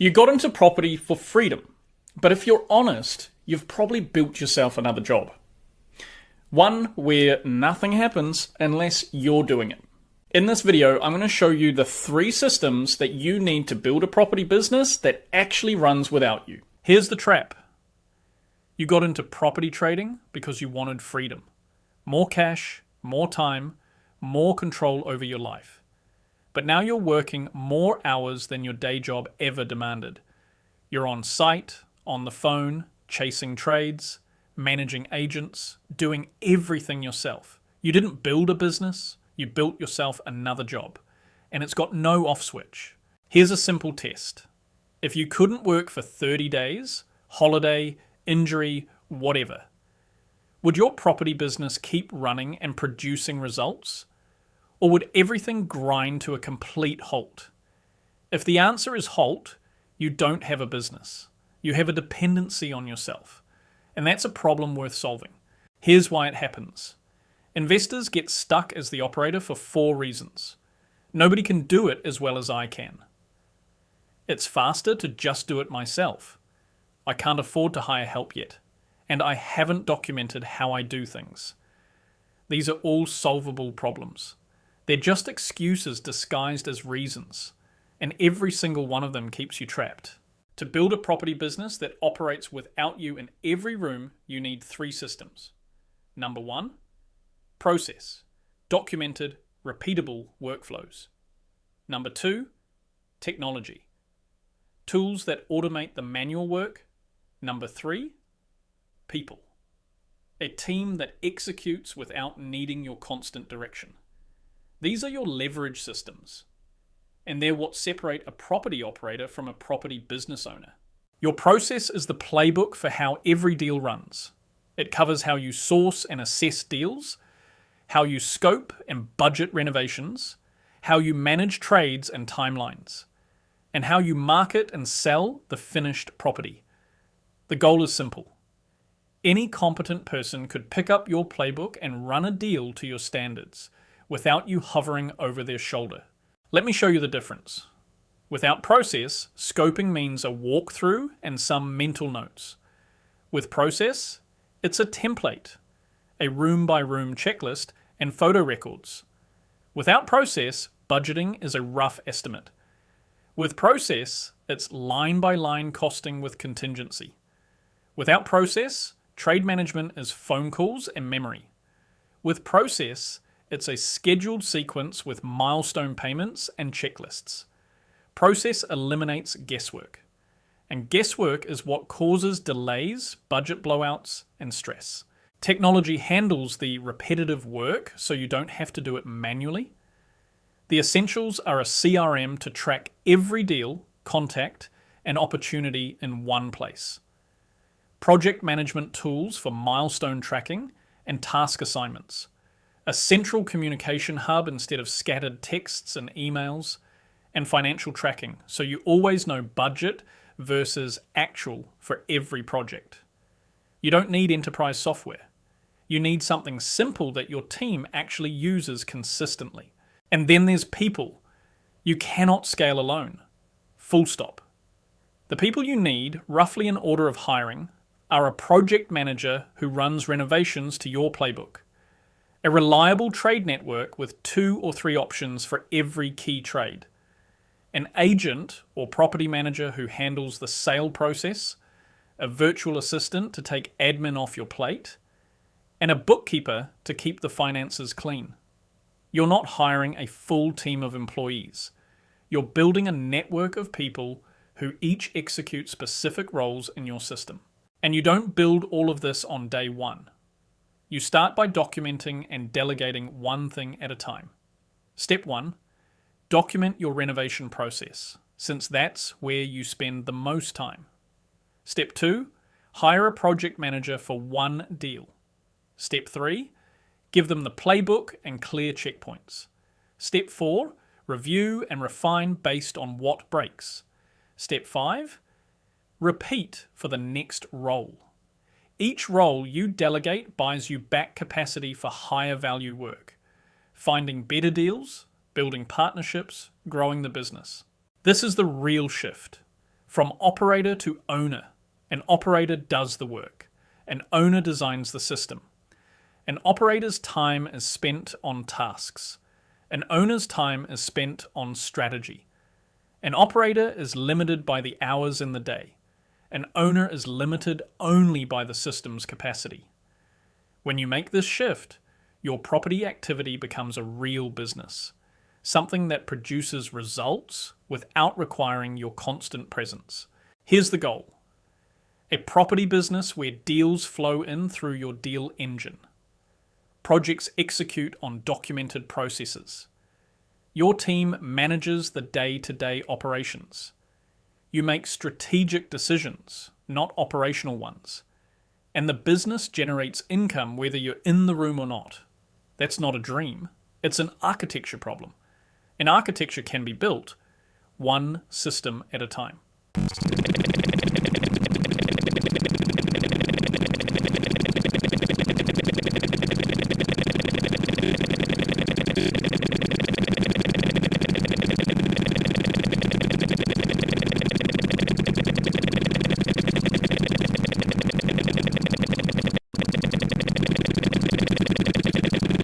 You got into property for freedom, but if you're honest, you've probably built yourself another job. One where nothing happens unless you're doing it. In this video, I'm going to show you the 3 systems that you need to build a property business that actually runs without you. Here's the trap. You got into property trading because you wanted freedom. More cash, more time, more control over your life. But now you're working more hours than your day job ever demanded. You're on site, on the phone, chasing trades, managing agents, doing everything yourself. You didn't build a business, you built yourself another job. And it's got no off switch. Here's a simple test. If you couldn't work for 30 days, holiday, injury, whatever, would your property business keep running and producing results? Or would everything grind to a complete halt? If the answer is halt, you don't have a business. You have a dependency on yourself. And that's a problem worth solving. Here's why it happens. Investors get stuck as the operator for 4 reasons. Nobody can do it as well as I can. It's faster to just do it myself. I can't afford to hire help yet. And I haven't documented how I do things. These are all solvable problems. They're just excuses disguised as reasons, and every single one of them keeps you trapped. To build a property business that operates without you in every room, you need 3 systems. Number 1, process, documented, repeatable workflows. Number 2, technology, tools that automate the manual work. Number 3, people, a team that executes without needing your constant direction. These are your leverage systems, and they're what separate a property operator from a property business owner. Your process is the playbook for how every deal runs. It covers how you source and assess deals, how you scope and budget renovations, how you manage trades and timelines, and how you market and sell the finished property. The goal is simple. Any competent person could pick up your playbook and run a deal to your standards, without you hovering over their shoulder. Let me show you the difference. Without process, scoping means a walkthrough and some mental notes. With process, it's a template, a room-by-room checklist, and photo records. Without process, budgeting is a rough estimate. With process, it's line-by-line costing with contingency. Without process, trade management is phone calls and memory. With process, it's a scheduled sequence with milestone payments and checklists. Process eliminates guesswork. And guesswork is what causes delays, budget blowouts, and stress. Technology handles the repetitive work so you don't have to do it manually. The essentials are a CRM to track every deal, contact, and opportunity in one place. Project management tools for milestone tracking and task assignments. A central communication hub instead of scattered texts and emails, and financial tracking, so you always know budget versus actual for every project. You don't need enterprise software. You need something simple that your team actually uses consistently. And then there's people. You cannot scale alone. Full stop. The people you need, roughly in order of hiring, are a project manager who runs renovations to your playbook. A reliable trade network with 2 or 3 options for every key trade. An agent or property manager who handles the sale process. A virtual assistant to take admin off your plate. And a bookkeeper to keep the finances clean. You're not hiring a full team of employees. You're building a network of people who each execute specific roles in your system. And you don't build all of this on day 1. You start by documenting and delegating one thing at a time. Step 1, document your renovation process, since that's where you spend the most time. Step 2, hire a project manager for one deal. Step 3, give them the playbook and clear checkpoints. Step 4, review and refine based on what breaks. Step 5, repeat for the next role. Each role you delegate buys you back capacity for higher value work, finding better deals, building partnerships, growing the business. This is the real shift. From operator to owner, an operator does the work. An owner designs the system. An operator's time is spent on tasks. An owner's time is spent on strategy. An operator is limited by the hours in the day. An owner is limited only by the system's capacity. When you make this shift, your property activity becomes a real business, something that produces results without requiring your constant presence. Here's the goal: a property business where deals flow in through your deal engine. Projects execute on documented processes. Your team manages the day-to-day operations. You make strategic decisions, not operational ones. And the business generates income whether you're in the room or not. That's not a dream. It's an architecture problem. And architecture can be built one system at a time.